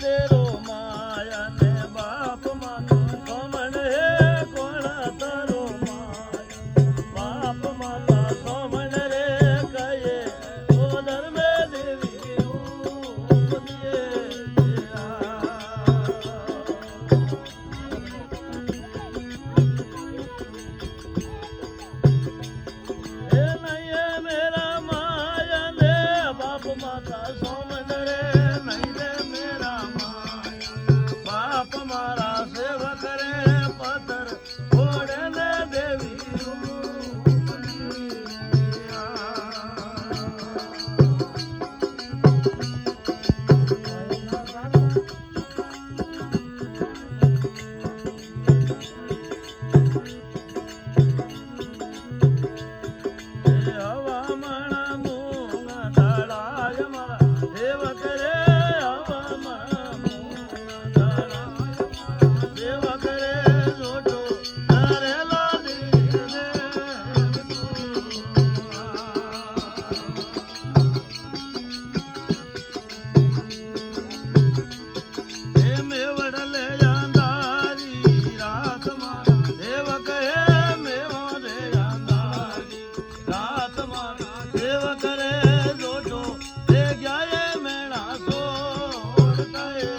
દેરો માયા ને બાપ માતા સોમણ હે કોણ તારો માયા બાપ માતા સોમણ રે કયે ઓ ધર્મે દેવી ઉપદે હે નહીં મેરા માયા ને બાપ માતા સોમણ રે નહીં રે મેરા માયા બાપ મારા સેવક રે પથર ફોડે ને દેવી હવામણા મૂંગ દાડાય મારા સેવક રે હવામણા મૂંગ દાડાય સેવક રે જોડો તારેલા દીને હે મેવડ લે જાંદારી રાત મારા સેવક હે મેવો રે જાંદારી રાત મારા સેવક રે જોડો તે ગયા મેણા સોડ કયે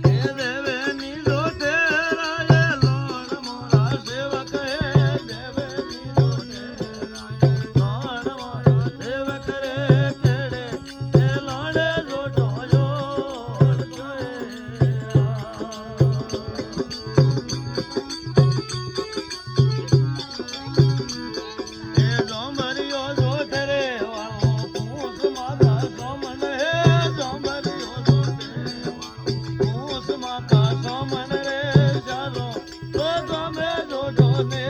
હે દેવે ની જોડે રાય લોણ મોરા સેવક હે દેવે ની જોડે રાય લોણ મોરા સેવક રે કેડે હે લોણે જોડો જોડ કયે હે જોમરિયો જોડ રે વાળો પૂસ માતા સોમણ હે જોમરિયો જોડ રે વાળો પૂસ માતા સોમણ રે ચાલો તો તમે જોડો ને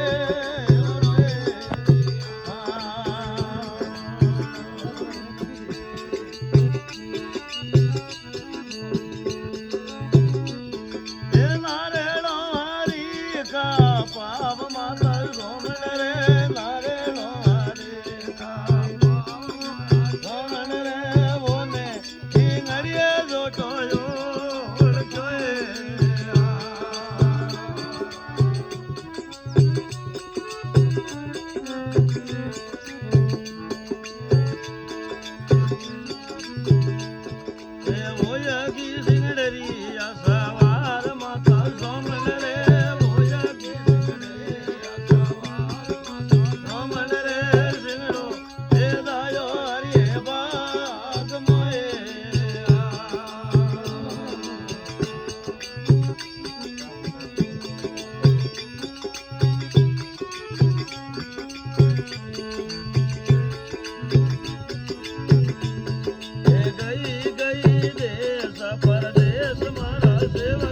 હે નારેણો હરી કા પાવ માતા સોમણ રે નારેણો હરી કા સોમણ રે બોને નડિયે જોટો જોડ જોયે હે ઓયગી સિંગડરી આ સવાર માતા સોમણ રે ઓયગી સિંગડરી આ સવાર માતા સોમણ રે સિંગડો હે દાયો હરિયે બાગ મોયે હે ગઈ ગઈ દેશ પરદેશ મારા સેવક